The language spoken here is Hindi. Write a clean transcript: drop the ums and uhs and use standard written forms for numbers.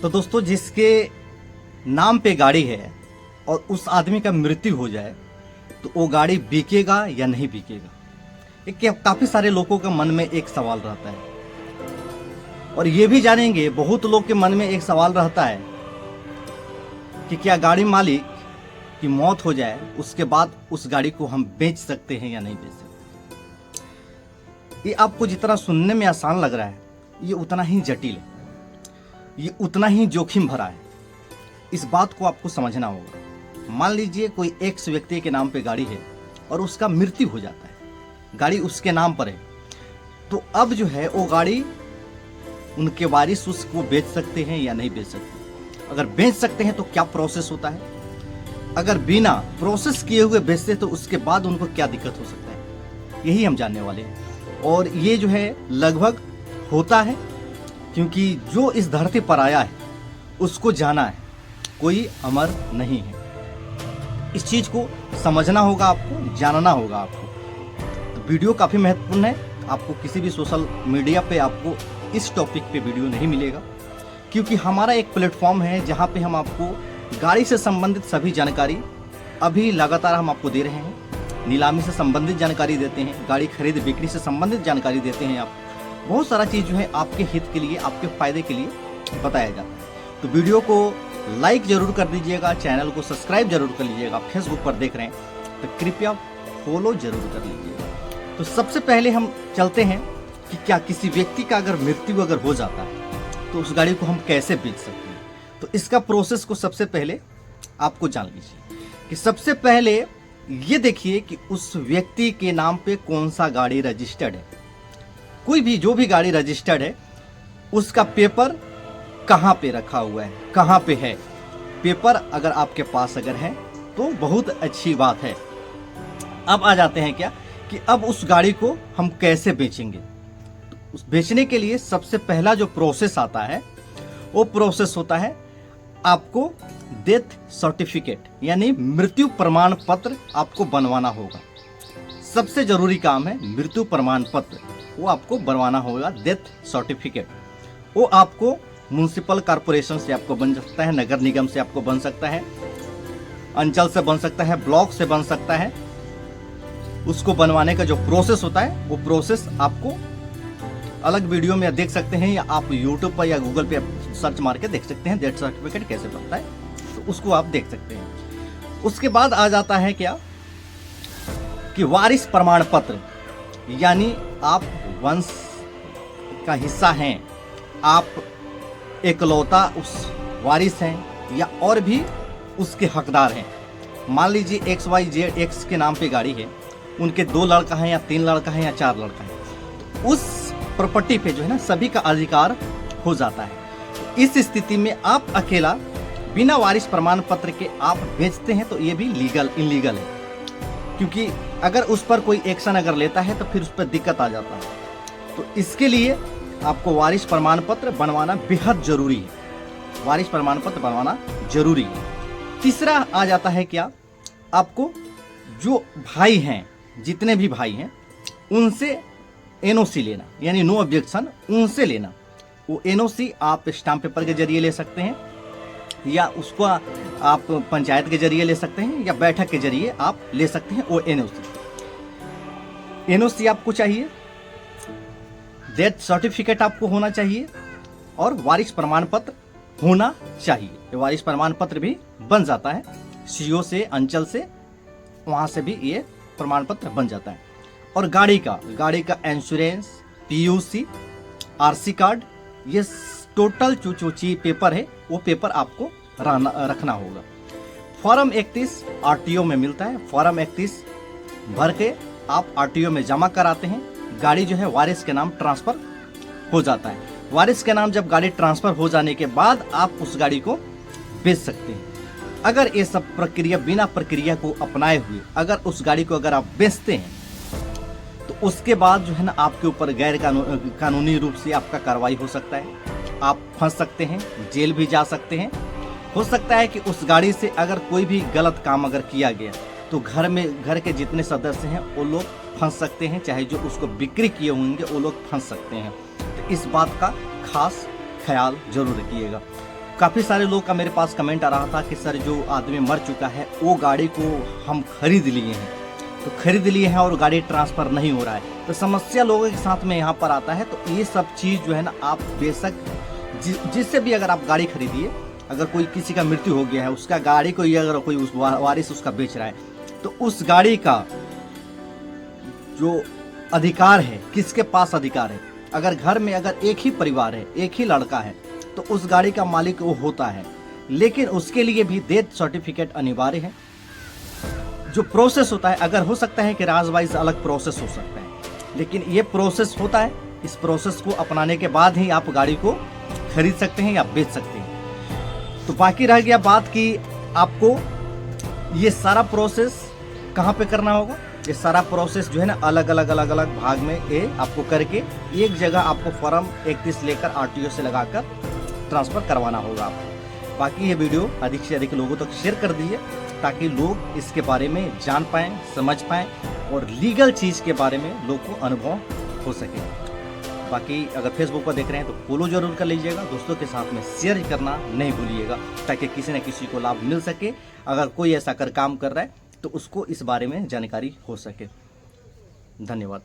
तो दोस्तों, जिसके नाम पे गाड़ी है और उस आदमी का मृत्यु हो जाए तो वो गाड़ी बिकेगा या नहीं बिकेगा, ये काफ़ी सारे लोगों के मन में एक सवाल रहता है। और ये भी जानेंगे, बहुत लोग के मन में एक सवाल रहता है कि क्या गाड़ी मालिक की मौत हो जाए उसके बाद उस गाड़ी को हम बेच सकते हैं या नहीं बेच सकते। ये आपको जितना सुनने में आसान लग रहा है, ये उतना ही जटिल है, ये उतना ही जोखिम भरा है। इस बात को आपको समझना होगा। मान लीजिए कोई एक्स व्यक्ति के नाम पे गाड़ी है और उसका मृत्यु हो जाता है, गाड़ी उसके नाम पर है, तो अब जो है वो गाड़ी उनके वारिस उसको बेच सकते हैं या नहीं बेच सकते। अगर बेच सकते हैं तो क्या प्रोसेस होता है, अगर बिना प्रोसेस किए हुए बेचते तो उसके बाद उनको क्या दिक्कत हो सकता है, यही हम जानने वाले हैं। और ये जो है लगभग होता है, क्योंकि जो इस धरती पर आया है उसको जाना है, कोई अमर नहीं है। इस चीज़ को समझना होगा आपको, जानना होगा आपको। तो वीडियो काफ़ी महत्वपूर्ण है। आपको किसी भी सोशल मीडिया पे आपको इस टॉपिक पे वीडियो नहीं मिलेगा, क्योंकि हमारा एक प्लेटफॉर्म है जहाँ पे हम आपको गाड़ी से संबंधित सभी जानकारी अभी लगातार हम आपको दे रहे हैं। नीलामी से संबंधित जानकारी देते हैं, गाड़ी खरीद बिक्री से संबंधित जानकारी देते हैं। आप बहुत सारा चीज़ जो है आपके हित के लिए, आपके फ़ायदे के लिए बताया जाता है। तो वीडियो को लाइक ज़रूर कर दीजिएगा, चैनल को सब्सक्राइब जरूर कर लीजिएगा। फेसबुक पर देख रहे हैं तो कृपया फॉलो जरूर कर लीजिएगा। तो सबसे पहले हम चलते हैं कि क्या किसी व्यक्ति का अगर मृत्यु अगर हो जाता है तो उस गाड़ी को हम कैसे बेच सकते हैं। तो इसका प्रोसेस को सबसे पहले आपको जान लीजिए कि सबसे पहले ये देखिए कि उस व्यक्ति के नाम पे कौन सा गाड़ी रजिस्टर्ड है। कोई भी जो भी गाड़ी रजिस्टर्ड है उसका पेपर कहाँ पे रखा हुआ है, कहाँ पे है। पेपर अगर आपके पास अगर है तो बहुत अच्छी बात है। अब आ जाते हैं क्या कि अब उस गाड़ी को हम कैसे बेचेंगे। तो उस बेचने के लिए सबसे पहला जो प्रोसेस आता है वो प्रोसेस होता है आपको डेथ सर्टिफिकेट, यानी मृत्यु प्रमाण पत्र आपको बनवाना होगा। सबसे जरूरी काम है मृत्यु प्रमाण पत्र, वो आपको बनवाना होगा। डेथ सर्टिफिकेट वो आपको म्युनिसिपल कॉर्पोरेशन से आपको बन सकता है, नगर निगम से आपको बन सकता है, अंचल से बन सकता है, ब्लॉक से बन सकता है। उसको बनवाने का जो प्रोसेस होता है वो प्रोसेस आपको अलग वीडियो में देख सकते हैं, या आप यूट्यूब पर या गूगल पे सर्च मार के देख सकते हैं डेथ सर्टिफिकेट कैसे बनता है, तो उसको आप देख सकते हैं। उसके बाद आ जाता है क्या कि वारिस प्रमाण पत्र, यानी आप वंश का हिस्सा हैं, आप एकलौता उस वारिस हैं या और भी उसके हकदार हैं। मान लीजिए XYZ एक्स के नाम पे गाड़ी है, उनके 2 लड़का है या 3 लड़का है या 4 लड़का है, तो उस प्रॉपर्टी पे जो है ना सभी का अधिकार हो जाता है। तो इस स्थिति में आप अकेला बिना वारिस प्रमाण पत्र के आप बेचते हैं तो ये भी इनलीगल है, क्योंकि अगर उस पर कोई एक्शन अगर लेता है तो फिर उस पर दिक्कत आ जाता है। तो इसके लिए आपको वारिस प्रमाण पत्र बनवाना बेहद जरूरी है, वारिस प्रमाण पत्र बनवाना जरूरी है। तीसरा आ जाता है क्या, आपको जो भाई हैं, जितने भी भाई हैं उनसे NOC लेना, यानी नो ऑब्जेक्शन उनसे लेना। वो NOC आप स्टाम्प पेपर के जरिए ले सकते हैं, या उसको आप पंचायत के जरिए ले सकते हैं, या बैठक के जरिए आप ले सकते हैं। वो NOC आपको चाहिए, डेथ सर्टिफिकेट आपको होना चाहिए, और वारिस प्रमाण पत्र होना चाहिए। ये वारिस प्रमाण पत्र भी बन जाता है CO से, अंचल से, वहाँ से भी ये प्रमाण पत्र बन जाता है। और गाड़ी का इंश्योरेंस, PUC, RC कार्ड, ये टोटल जो पेपर है वो पेपर आपको रखना होगा। फॉर्म 31 RTO में मिलता है। फॉर्म 31 भर के आप RTO में जमा कराते हैं, गाड़ी जो है वारिस के नाम ट्रांसफ़र हो जाता है। वारिस के नाम जब गाड़ी ट्रांसफ़र हो जाने के बाद आप उस गाड़ी को बेच सकते हैं। अगर ये सब प्रक्रिया बिना प्रक्रिया को अपनाए हुए अगर उस गाड़ी को अगर आप बेचते हैं तो उसके बाद जो है ना आपके ऊपर गैर कानूनी रूप से आपका कार्रवाई हो सकता है, आप फंस सकते हैं, जेल भी जा सकते हैं। हो सकता है कि उस गाड़ी से अगर कोई भी गलत काम अगर किया गया तो घर के जितने सदस्य हैं वो लोग फंस सकते हैं, चाहे जो उसको बिक्री किए होंगे वो लोग फंस सकते हैं। तो इस बात का खास ख्याल जरूर रखिएगा। काफ़ी सारे लोग का मेरे पास कमेंट आ रहा था कि सर जो आदमी मर चुका है वो गाड़ी को हम खरीद लिए हैं, तो खरीद लिए हैं और गाड़ी ट्रांसफ़र नहीं हो रहा है। तो समस्या लोगों के साथ में यहाँ पर आता है। तो ये सब चीज़ जो है ना, आप बेशक जिससे भी अगर आप गाड़ी खरीदिए, अगर कोई किसी का मृत्यु हो गया है, उसका गाड़ी को अगर कोई उस वारिस उसका बेच रहा है, तो उस गाड़ी का जो अधिकार है, किसके पास अधिकार है। अगर घर में अगर एक ही परिवार है, एक ही लड़का है, तो उस गाड़ी का मालिक वो होता है, लेकिन उसके लिए भी डेथ सर्टिफिकेट अनिवार्य है। जो प्रोसेस होता है, अगर हो सकता है कि राज वाइज अलग प्रोसेस हो सकता है, लेकिन ये प्रोसेस होता है। इस प्रोसेस को अपनाने के बाद ही आप गाड़ी को खरीद सकते हैं या बेच सकते हैं। तो बाकी रह गया बात कि आपको ये सारा प्रोसेस कहाँ पे करना होगा। ये सारा प्रोसेस जो है ना, अलग अलग भाग में ये आपको करके एक जगह आपको फॉर्म 31 लेकर RTO से लगाकर ट्रांसफ़र करवाना होगा आपको। बाकी ये वीडियो अधिक से अधिक लोगों तक शेयर कर दीजिए, ताकि लोग इसके बारे में जान पाएँ, समझ पाएँ और लीगल चीज़ के बारे में लोग को अनुभव हो सके। बाकी अगर फेसबुक पर देख रहे हैं तो फॉलो जरूर कर लीजिएगा, दोस्तों के साथ में शेयर करना नहीं भूलिएगा, ताकि किसी न किसी को लाभ मिल सके। अगर कोई ऐसा काम कर रहा है तो उसको इस बारे में जानकारी हो सके। धन्यवाद।